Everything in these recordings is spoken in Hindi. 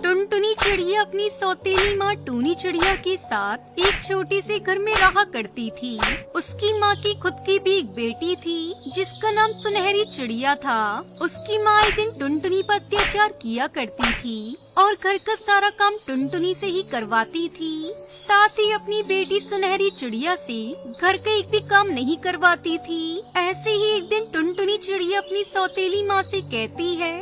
टुनटुनी चिड़िया अपनी सौतेली माँ टूनी चिड़िया के साथ एक छोटे से घर में रहा करती थी। उसकी माँ की खुद की भी एक बेटी थी जिसका नाम सुनहरी चिड़िया था। उसकी माँ एक दिन टुनटुनी पर अत्याचार किया करती थी और घर का सारा काम टुनटुनी से ही करवाती थी। साथ ही अपनी बेटी सुनहरी चिड़िया से घर का एक भी काम नहीं करवाती थी। ऐसे ही एक दिन टुनटुनी चिड़िया अपनी सौतेली माँ से कहती है,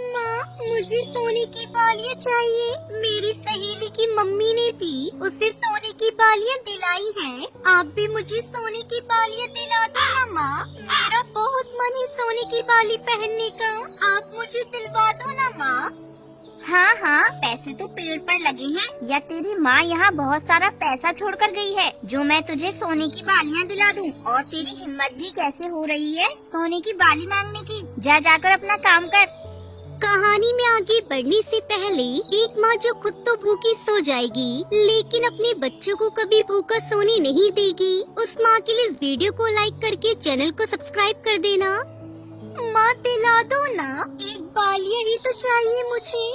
माँ, मुझे सोने की बालियाँ चाहिए। मेरी सहेली की मम्मी ने भी उसे सोने की बालियाँ दिलाई हैं। आप भी मुझे सोने की बालियाँ दिला दो ना माँ। मेरा बहुत मन है सोने की बाली पहनने का। आप मुझे दिलवा दो ना माँ। हाँ हाँ, पैसे तो पेड़ पर लगे हैं। या तेरी माँ यहाँ बहुत सारा पैसा छोड़ कर गई है जो मैं तुझे सोने की बालियाँ दिला दूँ। और तेरी हिम्मत भी कैसे हो रही है सोने की बाली मांगने की। जा जाकर अपना काम कर। कहानी में आगे बढ़ने से पहले एक माँ जो खुद तो भूखी सो जाएगी लेकिन अपने बच्चों को कभी भूखा सोने नहीं देगी, उस माँ के लिए इस वीडियो को लाइक करके चैनल को सब्सक्राइब कर देना। माँ दिला दो ना, एक बालियाँ ही तो चाहिए मुझे।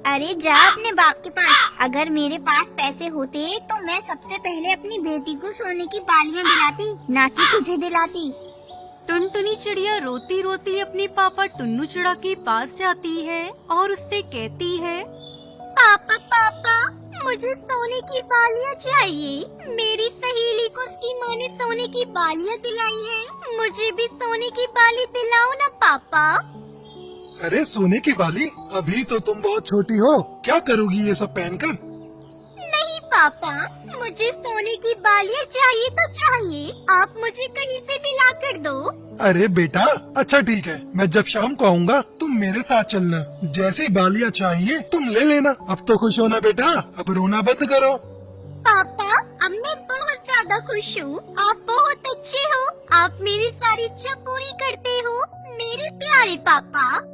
अरे जा अपने बाप के पास। अगर मेरे पास पैसे होते तो मैं सबसे पहले अपनी बेटी को सोने की बालियाँ दिलाती, ना कि तुझे दिलाती। टुनटुनी चिड़िया रोती रोती अपने पापा टुन्नू चिड़ा के पास जाती है और उससे कहती है, पापा पापा, मुझे सोने की बालियाँ चाहिए। मेरी सहेली को उसकी माँ ने सोने की बालियाँ दिलाई हैं। मुझे भी सोने की बाली दिलाओ ना पापा। अरे सोने की बाली, अभी तो तुम बहुत छोटी हो, क्या करोगी ये सब पहनकर? नहीं पापा, मुझे सोने की बालियाँ चाहिए तो चाहिए। आप मुझे कहीं से भी ला कर दो। अरे बेटा, अच्छा ठीक है, मैं जब शाम को आऊँगा तुम मेरे साथ चलना। जैसी बालियाँ चाहिए तुम ले लेना। अब तो खुश हो ना बेटा, अब रोना बंद करो। पापा, अब मैं बहुत ज्यादा खुश हूँ। आप बहुत अच्छे हो। आप मेरी सारी इच्छा पूरी करते हो, मेरे प्यारे पापा।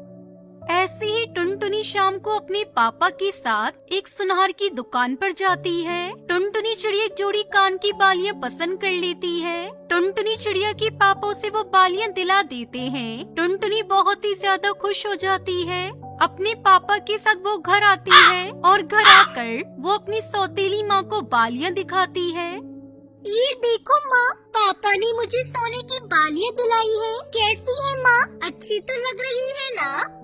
ऐसे ही टुनटुनी शाम को अपने पापा के साथ एक सुनार की दुकान पर जाती है। टुनटुनी चिड़िया एक जोड़ी कान की बालियाँ पसंद कर लेती है। टुनटुनी चिड़िया के पापा उसे वो बालियाँ दिला देते हैं। टुनटुनी बहुत ही ज्यादा खुश हो जाती है। अपने पापा के साथ वो घर आती है और घर आकर वो अपनी सौतेली माँ को बालियाँ दिखाती है। ये देखो माँ, पापा ने मुझे सोने की बालियाँ दिलाई है। कैसी है माँ, अच्छी तो लग रही है ना?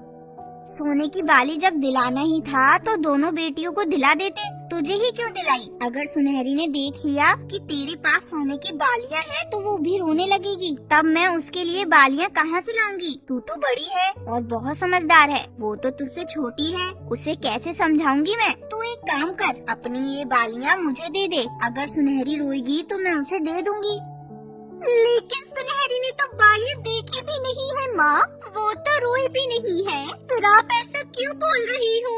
सोने की बाली जब दिलाना ही था तो दोनों बेटियों को दिला देते, तुझे ही क्यों दिलाई? अगर सुनहरी ने देख लिया कि तेरे पास सोने की बालियाँ है तो वो भी रोने लगेगी। तब मैं उसके लिए बालियाँ कहाँ से लाऊंगी? तू तो बड़ी है और बहुत समझदार है, वो तो तुझसे छोटी है, उसे कैसे समझाऊंगी मैं? तू एक काम कर, अपनी ये बालियाँ मुझे दे दे। अगर सुनहरी रोएगी तो मैं उसे दे दूंगी। लेकिन सुनहरी ने तो बालियाँ देखी भी नहीं है माँ, वो तो रोई भी नहीं है। फिर आप ऐसा क्यों बोल रही हो?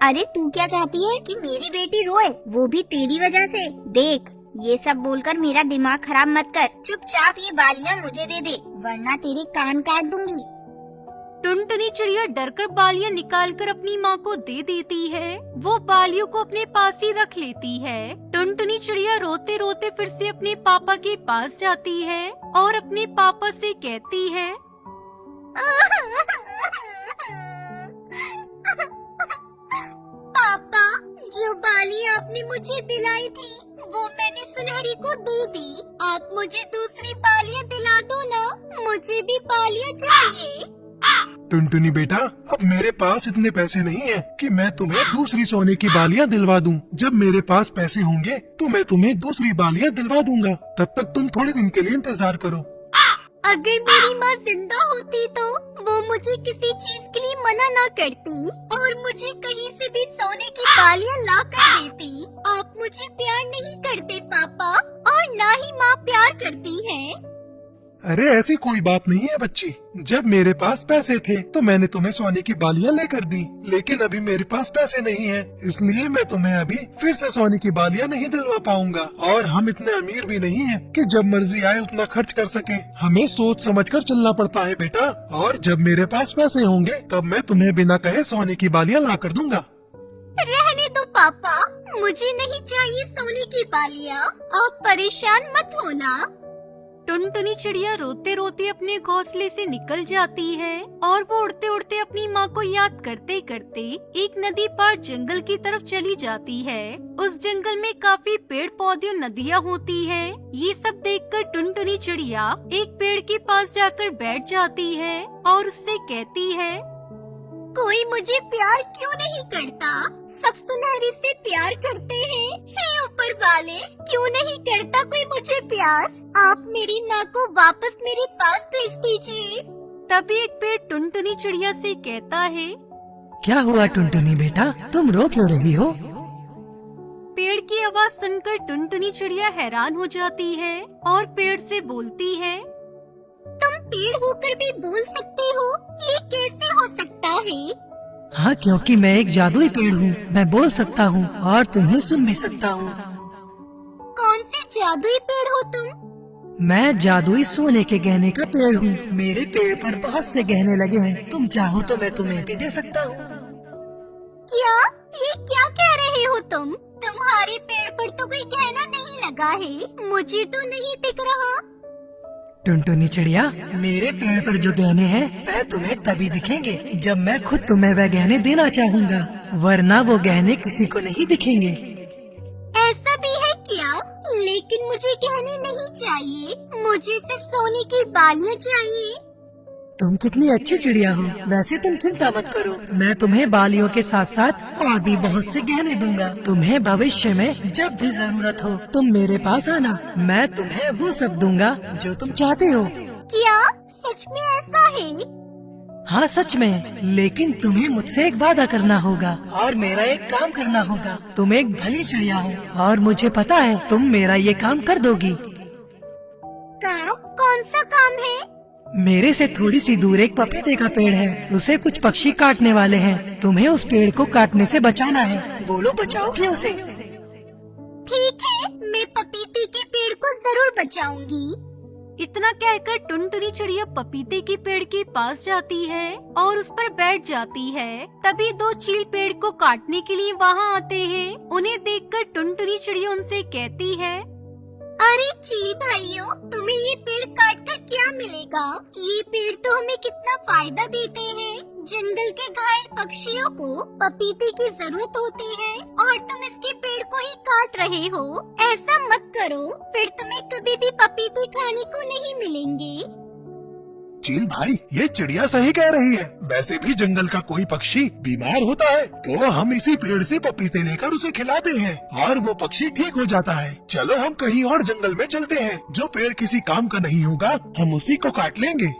अरे तू क्या चाहती है कि मेरी बेटी रोए, वो भी तेरी वजह से? देख, ये सब बोलकर मेरा दिमाग खराब मत कर। चुपचाप ये बालियाँ मुझे दे दे, वरना तेरे कान काट दूंगी। टुनटुनी चिड़िया डरकर बालियाँ निकालकर अपनी माँ को दे देती है। वो बालियों को अपने पास ही रख लेती है। टुनटुनी चिड़िया रोते रोते फिर से अपने पापा के पास जाती है और अपने पापा से कहती है, पापा, जो बालियाँ आपने मुझे दिलाई थी वो मैंने सुनहरी को दे दी। आप मुझे दूसरी बालियाँ दिला दो ना, मुझे भी बालियाँ चाहिए। टुनटुनी बेटा, अब मेरे पास इतने पैसे नहीं है कि मैं तुम्हें दूसरी सोने की बालियाँ दिलवा दूं। जब मेरे पास पैसे होंगे तो मैं तुम्हें दूसरी बालियाँ दिलवा दूंगा। तब तक तुम थोड़े दिन के लिए इंतजार करो। अगर मेरी माँ जिंदा होती तो वो मुझे किसी चीज के लिए मना ना करती और मुझे कहीं से भी सोने की बालियाँ ला कर देती। आप मुझे प्यार नहीं करते पापा, और ना ही माँ प्यार करती है। अरे ऐसी कोई बात नहीं है बच्ची, जब मेरे पास पैसे थे तो मैंने तुम्हें सोने की बालियाँ लेकर दी, लेकिन अभी मेरे पास पैसे नहीं है, इसलिए मैं तुम्हें अभी फिर से सोने की बालियाँ नहीं दिलवा पाऊंगा। और हम इतने अमीर भी नहीं हैं कि जब मर्जी आए उतना खर्च कर सके। हमें सोच समझकर चलना पड़ता है बेटा। और जब मेरे पास पैसे होंगे तब मैं तुम्हें बिना कहे सोने की बालियाँ ला कर दूंगा। रहने दो पापा, मुझे नहीं चाहिए सोने की बालियाँ। आप परेशान मत होना। टुनटुनी चिड़िया रोते रोते अपने घोंसले से निकल जाती है और वो उड़ते उड़ते अपनी माँ को याद करते करते एक नदी पार जंगल की तरफ चली जाती है। उस जंगल में काफी पेड़ पौधे और नदियाँ होती है। ये सब देखकर टुनटुनी चिड़िया एक पेड़ के पास जाकर बैठ जाती है और उससे कहती है, कोई मुझे प्यार क्यों नहीं करता? सब सुनहरी से प्यार करते हैं। हे ऊपर वाले, क्यों नहीं करता कोई मुझे प्यार? आप मेरी माँ को वापस मेरे पास भेज दीजिए। तभी एक पेड़ टुनटुनी चिड़िया से कहता है, क्या हुआ टुनटुनी बेटा, तुम रो क्यों रही हो? पेड़ की आवाज सुनकर टुनटुनी चिड़िया हैरान हो जाती है और पेड़ से बोलती है, तुम पेड़ होकर भी बोल सकते हो? ये कैसे हो सकता है? हाँ, क्योंकि मैं एक जादुई पेड़ हूँ। मैं बोल सकता हूँ और तुम्हें सुन भी सकता हूँ। कौन से जादुई पेड़ हो तुम? मैं जादुई सोने के गहने का पेड़ हूँ। मेरे पेड़ पर बहुत से गहने लगे हैं। तुम चाहो तो मैं तुम्हें भी दे सकता हूँ। क्या? ये क्या कह रहे हो तुम? तुम्हारे पेड़ पर तो कोई गहना नहीं लगा है। मुझे तो नहीं दिख रहा। टुनटुनी चिड़िया, मेरे पेड़ पर जो गहने हैं वह तुम्हें तभी दिखेंगे जब मैं खुद तुम्हें वह गहने देना चाहूँगा, वरना वो गहने किसी को नहीं दिखेंगे। ऐसा भी है क्या? लेकिन मुझे गहने नहीं चाहिए। मुझे सिर्फ सोने की बालियाँ चाहिए। तुम कितनी अच्छी चिड़िया हो। वैसे तुम चिंता मत करो, मैं तुम्हें बालियों के साथ साथ और भी बहुत से गहने दूंगा। तुम्हें भविष्य में जब भी जरूरत हो तुम मेरे पास आना। मैं तुम्हें वो सब दूंगा जो तुम चाहते हो। क्या सच में ऐसा है? हाँ सच में, लेकिन तुम्हें मुझसे एक वादा करना होगा और मेरा एक काम करना होगा। तुम एक भली चिड़िया हो और मुझे पता है तुम मेरा ये काम कर दोगी। काम? कौन सा काम है? मेरे से थोड़ी सी दूर एक पपीते का पेड़ है। उसे कुछ पक्षी काटने वाले हैं। तुम्हें उस पेड़ को काटने से बचाना है। बोलो, बचाओगे उसे? ठीक है, मैं पपीते के पेड़ को जरूर बचाऊंगी। इतना कहकर टुनटुनी चिड़िया पपीते के पेड़ के पास जाती है और उस पर बैठ जाती है। तभी दो चील पेड़ को काटने के लिए वहाँ आते हैं। उन्हें देखकर टुनटुनी चिड़िया उनसे कहती है, अरे चील भाइयों, तुम्हें ये पेड़ काट कर क्या मिलेगा? ये पेड़ तो हमें कितना फायदा देते हैं। जंगल के घायल पक्षियों को पपीते की जरूरत होती है और तुम इसके पेड़ को ही काट रहे हो। ऐसा मत करो, फिर तुम्हें कभी भी पपीते खाने को नहीं मिलेंगे। चील भाई, ये चिड़िया सही कह रही है। वैसे भी जंगल का कोई पक्षी बीमार होता है तो हम इसी पेड़ से पपीते लेकर उसे खिलाते हैं और वो पक्षी ठीक हो जाता है। चलो हम कहीं और जंगल में चलते हैं। जो पेड़ किसी काम का नहीं होगा हम उसी को काट लेंगे।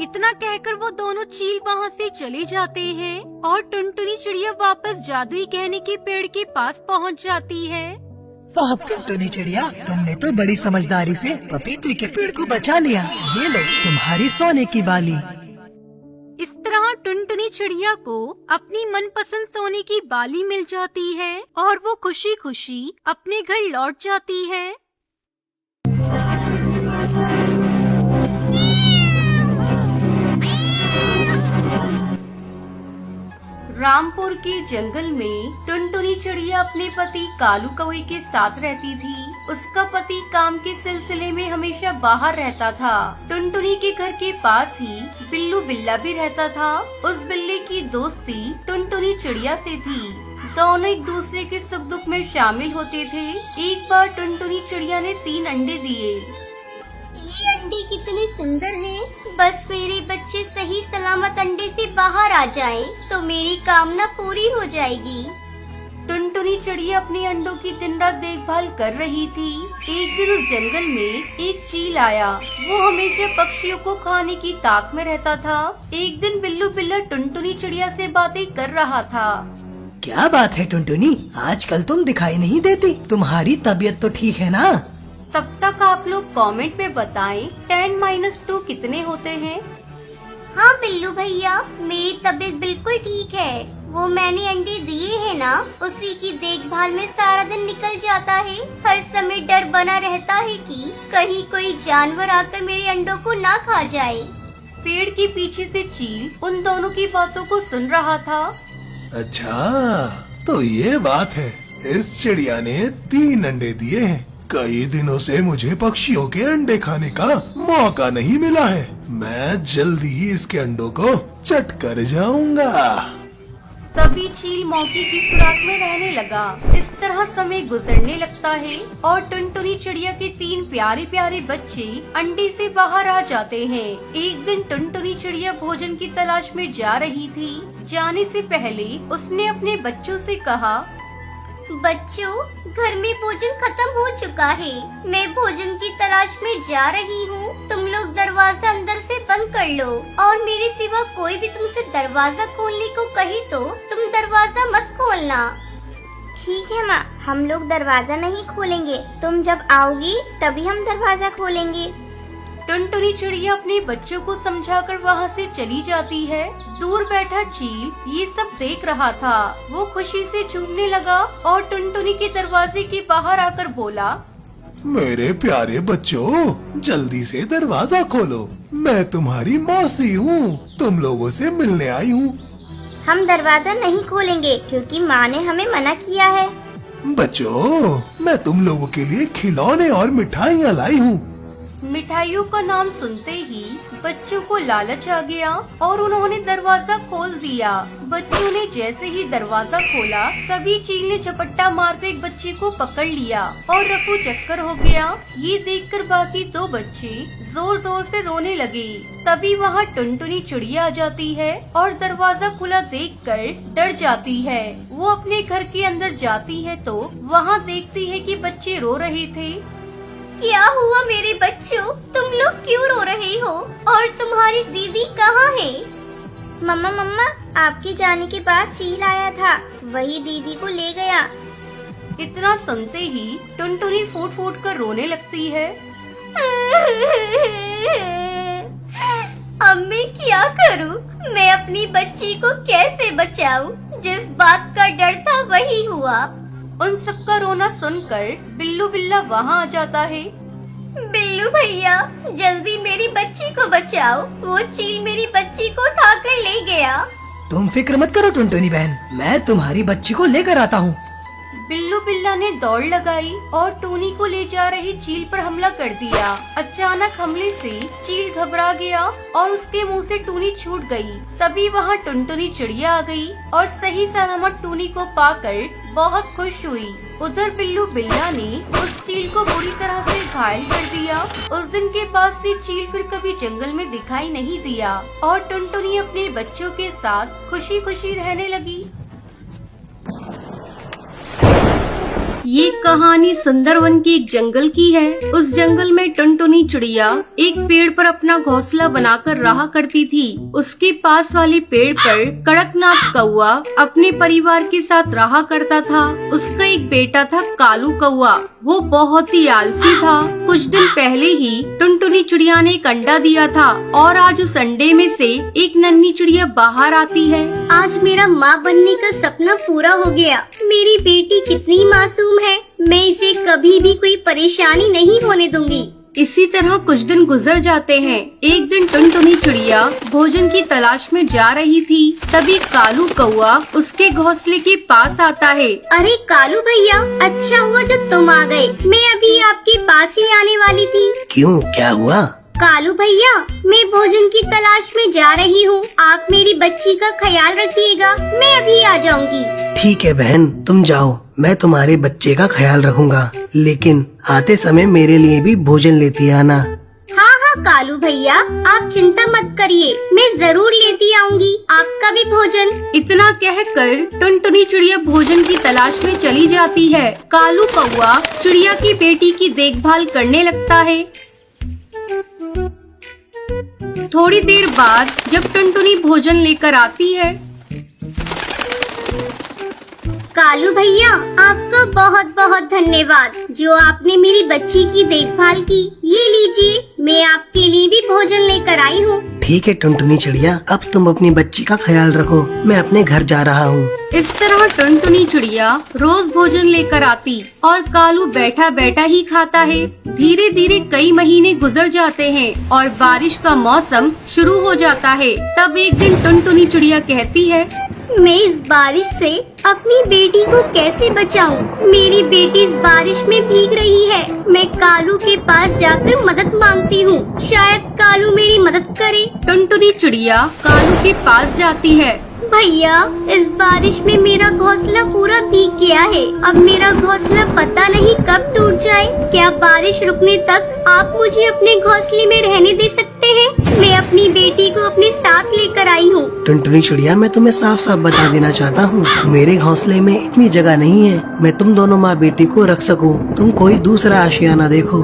इतना कहकर वो दोनों चील वहाँ से चले जाते हैं और टुनटुनी चिड़िया वापस जादुई गहने के पेड़ के पास पहुँच जाती है। वाह टुनटुनी चिड़िया, तुमने तो बड़ी समझदारी से पपीते के पेड़ को बचा लिया। ये लो तुम्हारी सोने की बाली। इस तरह टुनटुनी चिड़िया को अपनी मनपसंद सोने की बाली मिल जाती है और वो खुशी खुशी अपने घर लौट जाती है। रामपुर के जंगल में टुनटुनी चिड़िया अपने पति कालू कौवे के साथ रहती थी। उसका पति काम के सिलसिले में हमेशा बाहर रहता था। टुनटुनी के घर के पास ही बिल्लू बिल्ला भी रहता था। उस बिल्ली की दोस्ती टुनटुनी चिड़िया से थी। दोनों एक दूसरे के सुख दुख में शामिल होते थे। एक बार टुनटुनी चिड़िया ने 3 अंडे दिए। ये अंडे कितने सुंदर हैं। बस मेरे बच्चे सही सलामत अंडे से बाहर आ जाएं, तो मेरी कामना पूरी हो जाएगी। टुनटुनी चिड़िया अपने अंडों की दिन रात देखभाल कर रही थी। एक दिन उस जंगल में एक चील आया। वो हमेशा पक्षियों को खाने की ताक में रहता था। एक दिन बिल्लू बिल्ला टुनटुनी चिड़िया से बातें कर रहा था। क्या बात है टुनटुनी, आजकल तुम दिखाई नहीं देती। तुम्हारी तबीयत तो ठीक है ना? तब तक आप लोग कमेंट में बताएं 10-2 कितने होते हैं। हाँ बिल्लू भैया, मेरी तबीयत बिल्कुल ठीक है। वो मैंने अंडे दिए हैं ना, उसी की देखभाल में सारा दिन निकल जाता है। हर समय डर बना रहता है कि कहीं कोई जानवर आकर मेरे अंडों को ना खा जाए। पेड़ के पीछे से चील उन दोनों की बातों को सुन रहा था। अच्छा, तो ये बात है। इस चिड़िया ने 3 अंडे दिए हैं। कई दिनों से मुझे पक्षियों के अंडे खाने का मौका नहीं मिला है। मैं जल्दी ही इसके अंडों को चट कर जाऊंगा। तभी चील मौके की फिराक में रहने लगा। इस तरह समय गुजरने लगता है और टुनटुनी चिड़िया के 3 प्यारे प्यारे बच्चे अंडे से बाहर आ जाते हैं। एक दिन टुनटुनी चिड़िया भोजन की तलाश में जा रही थी। जाने से पहले उसने अपने बच्चों से कहा, बच्चों, घर में भोजन खत्म हो चुका है। मैं भोजन की तलाश में जा रही हूँ। तुम लोग दरवाजा अंदर से बंद कर लो और मेरे सिवा कोई भी तुमसे दरवाजा खोलने को कहे तो तुम दरवाजा मत खोलना। ठीक है माँ, हम लोग दरवाजा नहीं खोलेंगे। तुम जब आओगी तभी हम दरवाजा खोलेंगे। टुनटुनी चिड़िया अपने बच्चों को समझाकर वहाँ से चली जाती है। दूर बैठा चील ये सब देख रहा था। वो खुशी से झूमने लगा और टुनटुनी के दरवाजे के बाहर आकर बोला, मेरे प्यारे बच्चों, जल्दी से दरवाजा खोलो। मैं तुम्हारी मौसी हूँ, तुम लोगों से मिलने आई हूँ। हम दरवाजा नहीं खोलेंगे क्योंकि माँ ने हमें मना किया है। बच्चों, मैं तुम लोगों के लिए खिलौने और मिठाइयाँ लाई हूँ। मिठाइयों का नाम सुनते ही बच्चों को लालच आ गया और उन्होंने दरवाजा खोल दिया। बच्चों ने जैसे ही दरवाजा खोला तभी चील ने झपट्टा मारकर एक बच्चे को पकड़ लिया और रफू चक्कर हो गया। ये देखकर बाकी 2 बच्चे जोर जोर से रोने लगे। तभी वहाँ टुनटुनी चिड़िया आ जाती है और दरवाजा खुला देखकर डर जाती है। वो अपने घर के अंदर जाती है तो वहाँ देखती है कि बच्चे रो रहे थे। क्या हुआ मेरे बच्चों? तुम लोग क्यों रो रहे हो? और तुम्हारी दीदी कहाँ है? मम्मा, आपके जाने के बाद चील आया था, वही दीदी को ले गया। इतना सुनते ही टुनटुनी फूट फूट कर रोने लगती है। अब मैं क्या करूं? मैं अपनी बच्ची को कैसे बचाऊं? जिस बात का डर था वही हुआ। उन सबका रोना सुनकर बिल्लू बिल्ला वहाँ आ जाता है। बिल्लू भैया, जल्दी मेरी बच्ची को बचाओ। वो चील मेरी बच्ची को उठाकर ले गया। तुम फिक्र मत करो टुनटुनी बहन, मैं तुम्हारी बच्ची को लेकर आता हूँ। बिल्लू बिल्ला ने दौड़ लगाई और टूनी को ले जा रही चील पर हमला कर दिया। अचानक हमले से चील घबरा गया और उसके मुंह से टूनी छूट गई। तभी वहाँ टुनटुनी चिड़िया आ गई और सही सलामत टूनी को पाकर बहुत खुश हुई। उधर बिल्लू बिल्ला ने उस चील को बुरी तरह से घायल कर दिया। उस दिन के बाद से चील फिर कभी जंगल में दिखाई नहीं दिया और टुनटुनी अपने बच्चों के साथ खुशी खुशी रहने लगी। ये कहानी सुंदरवन के एक जंगल की है। उस जंगल में टुनटुनी चिड़िया एक पेड़ पर अपना घोंसला बनाकर रहा करती थी। उसके पास वाले पेड़ पर कड़कनाथ कौआ अपने परिवार के साथ रहा करता था। उसका एक बेटा था कालू कौआ। वो बहुत ही आलसी था। कुछ दिन पहले ही टुनटुनी चिड़िया ने एक अंडा दिया था और आज उस अंडे में से एक नन्ही चिड़िया बाहर आती है। आज मेरा माँ बनने का सपना पूरा हो गया। मेरी बेटी कितनी मासूम है। मैं इसे कभी भी कोई परेशानी नहीं होने दूंगी। इसी तरह कुछ दिन गुजर जाते हैं। एक दिन टुनटुनी चिड़िया भोजन की तलाश में जा रही थी। तभी कालू कौआ उसके घोंसले के पास आता है। अरे कालू भैया, अच्छा हुआ जो तुम आ गए। मैं अभी आपके पास ही आने वाली थी। क्यों, क्या हुआ? कालू भैया, मैं भोजन की तलाश में जा रही हूँ। आप मेरी बच्ची का ख्याल रखिएगा। मैं अभी आ जाऊंगी। ठीक है बहन, तुम जाओ, मैं तुम्हारे बच्चे का ख्याल रखूंगा। लेकिन आते समय मेरे लिए भी भोजन लेती आना। हाँ कालू भैया, आप चिंता मत करिए, मैं जरूर लेती आऊंगी आपका भी भोजन। इतना कहकर टुनटुनी चिड़िया भोजन की तलाश में चली जाती है। कालू कौआ चिड़िया की बेटी की देखभाल करने लगता है। थोड़ी देर बाद जब टुनटुनी भोजन लेकर आती है। कालू भैया, आपका बहुत बहुत धन्यवाद जो आपने मेरी बच्ची की देखभाल की। ये लीजिए, मैं आपके लिए भी भोजन लेकर आई हूँ। ठीक है टुनटुनी चिड़िया, अब तुम अपनी बच्ची का ख्याल रखो, मैं अपने घर जा रहा हूँ। इस तरह टुनटुनी चिड़िया रोज भोजन लेकर आती और कालू बैठा बैठा ही खाता है। धीरे धीरे कई महीने गुजर जाते हैं और बारिश का मौसम शुरू हो जाता है। तब एक दिन टुनटुनी चिड़िया कहती है, मैं इस बारिश से अपनी बेटी को कैसे बचाऊं? मेरी बेटी इस बारिश में भीग रही है। मैं कालू के पास जाकर मदद मांगती हूँ। शायद कालू मेरी मदद करे। टुनटुनी चिड़िया कालू के पास जाती है। भैया, इस बारिश में मेरा घोंसला पूरा भीग गया है। अब मेरा घोंसला पता नहीं कब टूट जाए। क्या बारिश रुकने तक आप मुझे अपने घोंसले में रहने दे सकते हैं? मैं अपनी बेटी को अपने साथ लेकर आई हूँ। टुनटुनी चिड़िया, मैं तुम्हें साफ साफ बता देना चाहता हूँ, मेरे घोंसले में इतनी जगह नहीं है मैं तुम दोनों माँ बेटी को रख सकूँ। तुम कोई दूसरा आशियाना देखो।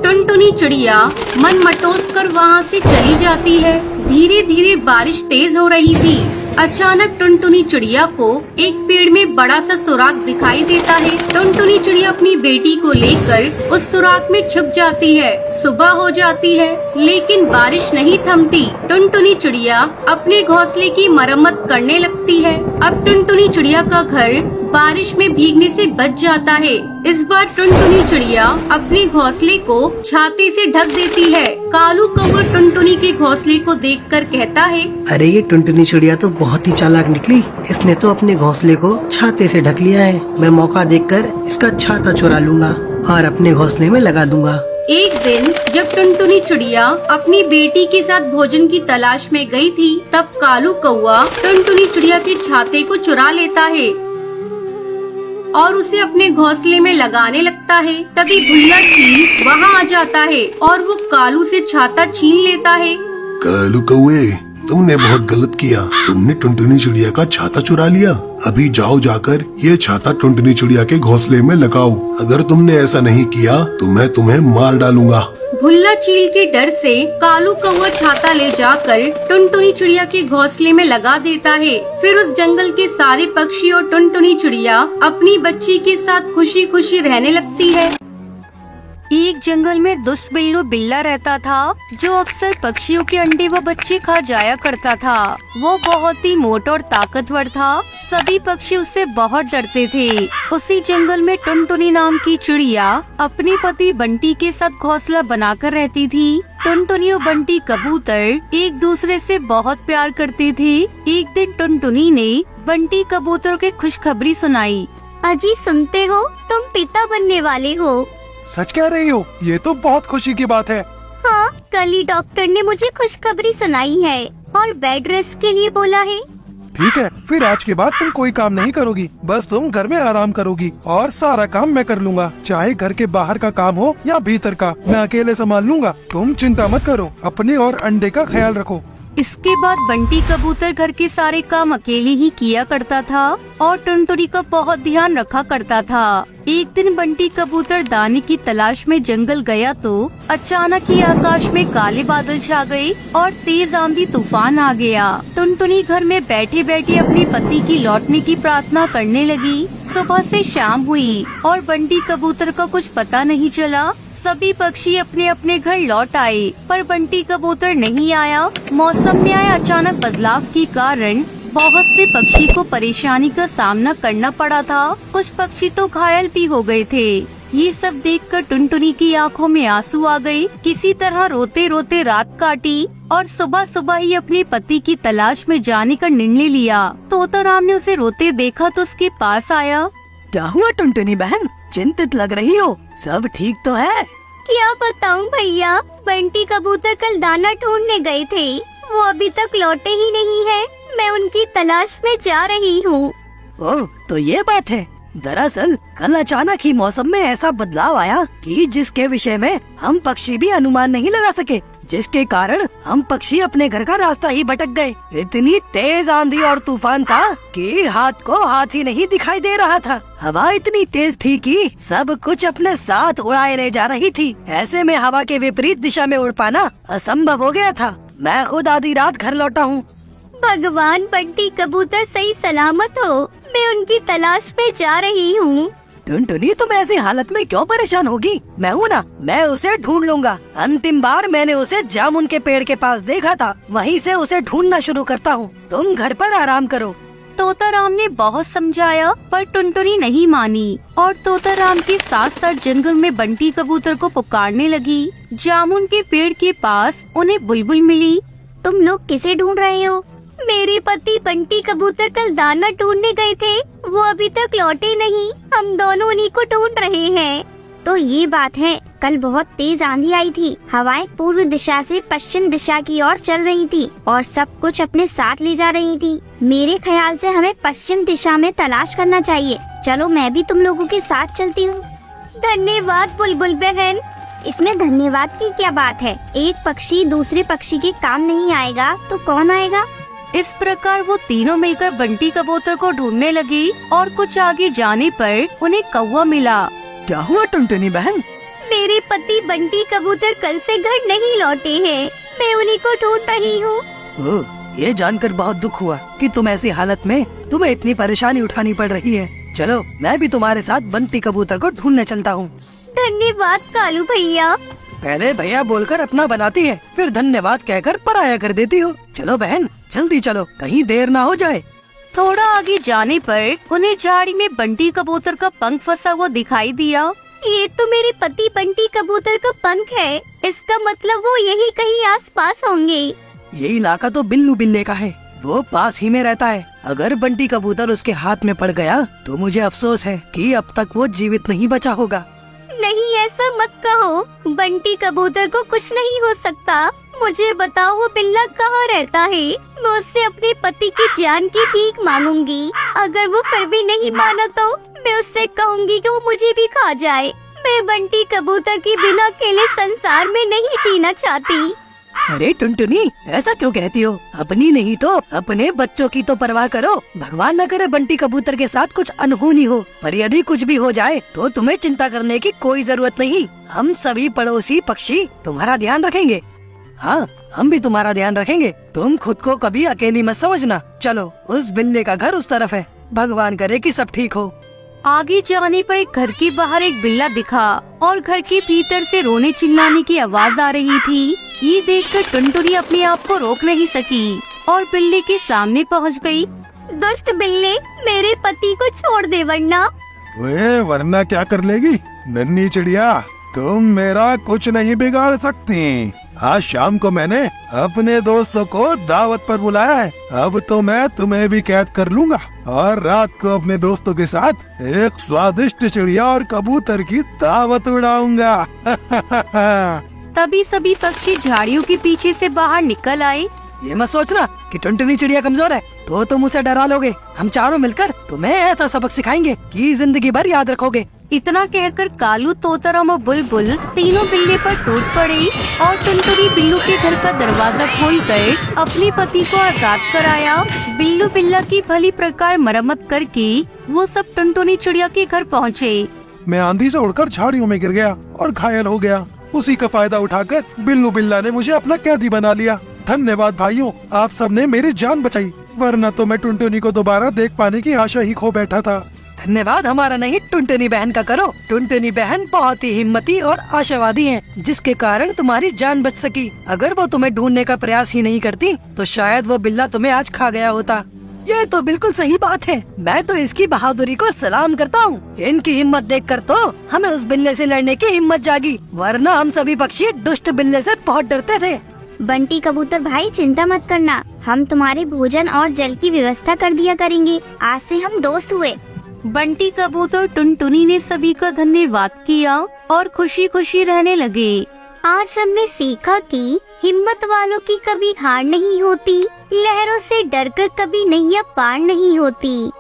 टुनटुनी चिड़िया मन मटोस कर वहाँ से चली जाती है। धीरे धीरे बारिश तेज हो रही थी। अचानक टुनटुनी चिड़िया को एक पेड़ में बड़ा सा सुराख दिखाई देता है। टुनटुनी चिड़िया अपनी बेटी को लेकर उस सुराख में छुप जाती है। सुबह हो जाती है लेकिन बारिश नहीं थमती। टुनटुनी चिड़िया अपने घोंसले की मरम्मत करने लगती है। अब टुनटुनी चिड़िया का घर बारिश में भीगने से बच जाता है। इस बार टुनटुनी चिड़िया अपने घोंसले को छाते से ढक देती है। कालू कौवा टुनटुनी के घोंसले को देखकर कहता है, अरे ये टुनटुनी चिड़िया तो बहुत ही चालाक निकली। इसने तो अपने घोंसले को छाते से ढक लिया है। मैं मौका देखकर इसका छाता चुरा लूंगा और अपने घोंसले में लगा दूंगा। एक दिन जब टुनटुनी चिड़िया अपनी बेटी के साथ भोजन की तलाश में गई थी, तब कालू कौवा टुनटुनी चिड़िया के छाते को चुरा लेता है और उसे अपने घोंसले में लगाने लगता है। तभी भुल्ला चील वहाँ आ जाता है और वो कालू से छाता छीन लेता है। कालू कौवे, तुमने बहुत गलत किया। तुमने टुनटुनी चिड़िया का छाता चुरा लिया। अभी जाओ जाकर ये छाता टुनटुनी चिड़िया के घोंसले में लगाओ। अगर तुमने ऐसा नहीं किया तो मैं तुम्हें मार डालूंगा। भुल्ला चील के डर से कालू कौवा छाता ले जाकर टुनटुनी चिड़िया के घोंसले में लगा देता है। फिर उस जंगल के सारे पक्षी और टुनटुनी चिड़िया अपनी बच्ची के साथ खुशी खुशी रहने लगती है। एक जंगल में दुष्ट बिल्लू बिल्ला रहता था, जो अक्सर पक्षियों के अंडे व बच्चे खा जाया करता था। वो बहुत ही मोटा और ताकतवर था। सभी पक्षी उससे बहुत डरते थे। उसी जंगल में टुनटुनी नाम की चिड़िया अपने पति बंटी के साथ घोंसला बनाकर रहती थी। टुनटुनी और बंटी कबूतर एक दूसरे से बहुत प्यार करते थे। एक दिन टुनटुनी ने बंटी कबूतर के खुशखबरी सुनाई। अजी, सुनते हो, तुम पिता बनने वाले हो। सच कह रही हो? ये तो बहुत खुशी की बात है। हाँ, कल ही डॉक्टर ने मुझे खुशखबरी सुनाई है और बेड रेस्ट के लिए बोला है। ठीक है, फिर आज के बाद तुम कोई काम नहीं करोगी। बस तुम घर में आराम करोगी और सारा काम मैं कर लूंगा। चाहे घर के बाहर का काम हो या भीतर का, मैं अकेले संभाल लूंगा। तुम चिंता मत करो, अपने और अंडे का ख्याल रखो। इसके बाद बंटी कबूतर घर के सारे काम अकेले ही किया करता था और टुनटुनी का बहुत ध्यान रखा करता था। एक दिन बंटी कबूतर दाने की तलाश में जंगल गया तो अचानक ही आकाश में काले बादल छा गए और तेज आंधी तूफान आ गया। टुनटुनी घर में बैठे बैठे अपने पति की लौटने की प्रार्थना करने लगी। सुबह से शाम हुई और बंटी कबूतर का कुछ पता नहीं चला। सभी पक्षी अपने अपने घर लौट आए, पर बंटी कबूतर नहीं आया। मौसम में आए अचानक बदलाव के कारण बहुत से पक्षी को परेशानी का सामना करना पड़ा था। कुछ पक्षी तो घायल भी हो गए थे। ये सब देखकर टुनटुनी की आंखों में आंसू आ गए। किसी तरह रोते रोते रात काटी और सुबह सुबह ही अपने पति की तलाश में जाने का निर्णय लिया। तोताराम ने उसे रोते देखा तो उसके पास आया। क्या हुआ टुनटुनी बहन, चिंतित लग रही हो? सब ठीक तो है? क्या बताऊं भैया, बंटी कबूतर कल दाना ढूंढने गए थे। वो अभी तक लौटे ही नहीं है। मैं उनकी तलाश में जा रही हूँ। ओह, तो ये बात है। दरअसल कल अचानक ही मौसम में ऐसा बदलाव आया कि जिसके विषय में हम पक्षी भी अनुमान नहीं लगा सके, जिसके कारण हम पक्षी अपने घर का रास्ता ही भटक गए। इतनी तेज आंधी और तूफान था कि हाथ को हाथ ही नहीं दिखाई दे रहा था। हवा इतनी तेज थी कि सब कुछ अपने साथ उड़ाए ले जा रही थी। ऐसे में हवा के विपरीत दिशा में उड़ पाना असंभव हो गया था। मैं खुद आधी रात घर लौटा हूँ। भगवान, बंटी कबूतर सही सलामत हो। मैं उनकी तलाश में जा रही हूँ। टुनटुनी, तुम ऐसी हालत में क्यों परेशान होगी? मैं हूँ ना, मैं उसे ढूंढ लूंगा। अंतिम बार मैंने उसे जामुन के पेड़ के पास देखा था, वहीं से उसे ढूंढना शुरू करता हूँ। तुम घर पर आराम करो। तोताराम ने बहुत समझाया पर टुनटुनी नहीं मानी और तोताराम के साथ साथ जंगल में बंटी कबूतर को पुकारने लगी। जामुन के पेड़ के पास उन्हें बुलबुल मिली। तुम लोग किसे ढूंढ रहे हो? मेरे पति बंटी कबूतर कल दाना ढूंढने गए थे, वो अभी तक लौटे नहीं। हम दोनों उन्हीं को ढूंढ रहे हैं। तो ये बात है, कल बहुत तेज आंधी आई थी। हवाएं पूर्व दिशा से पश्चिम दिशा की ओर चल रही थी और सब कुछ अपने साथ ले जा रही थी। मेरे ख्याल से हमें पश्चिम दिशा में तलाश करना चाहिए। चलो मैं भी तुम लोगों के साथ चलती हूँ। धन्यवाद बुलबुल बहन। इसमें धन्यवाद की क्या बात है? एक पक्षी दूसरे पक्षी के काम नहीं आएगा तो कौन आएगा? इस प्रकार वो तीनों मिलकर बंटी कबूतर को ढूंढने लगी और कुछ आगे जाने पर उन्हें कौवा मिला। क्या हुआ टुनटुनी बहन? मेरे पति बंटी कबूतर कल से घर नहीं लौटे हैं। मैं उन्हीं को ढूंढ रही हूँ। ओह, ये जानकर बहुत दुख हुआ कि तुम ऐसी हालत में तुम्हें इतनी परेशानी उठानी पड़ रही है। चलो मैं भी तुम्हारे साथ बंटी कबूतर को ढूंढने चलता हूँ। धन्यवाद कालू भैया। पहले भैया बोलकर अपना बनाती है, फिर धन्यवाद कहकर पराया कर देती हो। चलो बहन जल्दी चलो, कहीं देर ना हो जाए। थोड़ा आगे जाने पर उन्हें झाड़ी में बंटी कबूतर का पंख फंसा हुआ दिखाई दिया। ये तो मेरे पति बंटी कबूतर का पंख है। इसका मतलब वो यही कहीं आसपास होंगे। ये इलाका तो बिल्लू बिल्ले का है, वो पास ही में रहता है। अगर बंटी कबूतर उसके हाथ में पड़ गया तो मुझे अफसोस है कि अब तक वो जीवित नहीं बचा होगा। नहीं ऐसा मत कहो, बंटी कबूतर को कुछ नहीं हो सकता। मुझे बताओ वो बिल्ला कहाँ रहता है? मैं उससे अपने पति की जान की भीख मांगूंगी। अगर वो फिर भी नहीं माना तो मैं उससे कहूँगी कि वो मुझे भी खा जाए। मैं बंटी कबूतर के बिना अकेले संसार में नहीं जीना चाहती। अरे टुनटुनी ऐसा क्यों कहती हो? अपनी नहीं तो अपने बच्चों की तो परवाह करो। भगवान न करे बंटी कबूतर के साथ कुछ अनहोनी हो, पर यदि कुछ भी हो जाए तो तुम्हें चिंता करने की कोई जरूरत नहीं। हम सभी पड़ोसी पक्षी तुम्हारा ध्यान रखेंगे। हाँ, हम भी तुम्हारा ध्यान रखेंगे। तुम खुद को कभी अकेली मत समझना। चलो उस बिल्ले का घर उस तरफ है। भगवान करे कि सब ठीक हो। आगे जाने पर एक घर के बाहर एक बिल्ला दिखा और घर के भीतर से रोने चिल्लाने की आवाज आ रही थी। ये देखकर टुनटुनी अपने आप को रोक नहीं सकी और बिल्ले के सामने पहुंच गई। दुष्ट बिल्ले, मेरे पति को छोड़ दे वरना क्या कर लेगी? नन्ही चिड़िया, तुम मेरा कुछ नहीं बिगाड़ सकती। आज शाम को मैंने अपने दोस्तों को दावत पर बुलाया है। अब तो मैं तुम्हें भी कैद कर लूंगा और रात को अपने दोस्तों के साथ एक स्वादिष्ट चिड़िया और कबूतर की दावत उड़ाऊंगा। तभी सभी पक्षी झाड़ियों के पीछे से बाहर निकल आए। ये मत सोचना कि टुनटुनी चिड़िया कमजोर है तो तुम उसे डरा लोगे। हम चारों मिलकर तुम्हें ऐसा सबक सिखाएंगे कि जिंदगी भर याद रखोगे। इतना कहकर कालू, तोताराम और बुलबुल तीनों बिल्ले पर टूट पड़े और टुनटुनी बिल्लू के घर का दरवाजा खोलकर अपने पति को आजाद कराया। बिल्लू बिल्ला की भली प्रकार मरम्मत करके वो सब टुनटुनी चिड़िया के घर पहुँचे। मैं आंधी से उड़कर झाड़ियों में गिर गया और घायल हो गया। उसी का फायदा उठाकर बिल्लू बिल्ला ने मुझे अपना कैदी बना लिया। धन्यवाद भाइयों, आप सबने मेरी जान बचाई, वरना तो मैं टुनटुनी को दोबारा देख पाने की आशा ही खो बैठा था। धन्यवाद हमारा नहीं, टुनटुनी बहन का करो। टुनटुनी बहन बहुत ही हिम्मती और आशावादी हैं, जिसके कारण तुम्हारी जान बच सकी। अगर वो तुम्हें ढूंढने का प्रयास ही नहीं करती तो शायद वो बिल्ला तुम्हें आज खा गया होता। ये तो बिल्कुल सही बात है। मैं तो इसकी बहादुरी को सलाम करता हूँ। इनकी हिम्मत देखकर तो हमें उस बिल्ले से लड़ने की हिम्मत जागी, वरना हम सभी पक्षी दुष्ट बिल्ले से बहुत डरते थे। बंटी कबूतर भाई चिंता मत करना, हम तुम्हारे भोजन और जल की व्यवस्था कर दिया करेंगे। आज से हम दोस्त हुए। बंटी कबूतर टुनटुनी ने सभी का धन्यवाद किया और खुशी खुशी रहने लगे। आज हमने सीखा कि हिम्मत वालों की कभी हार नहीं होती, लहरों से डरकर कभी नैया पार नहीं होती।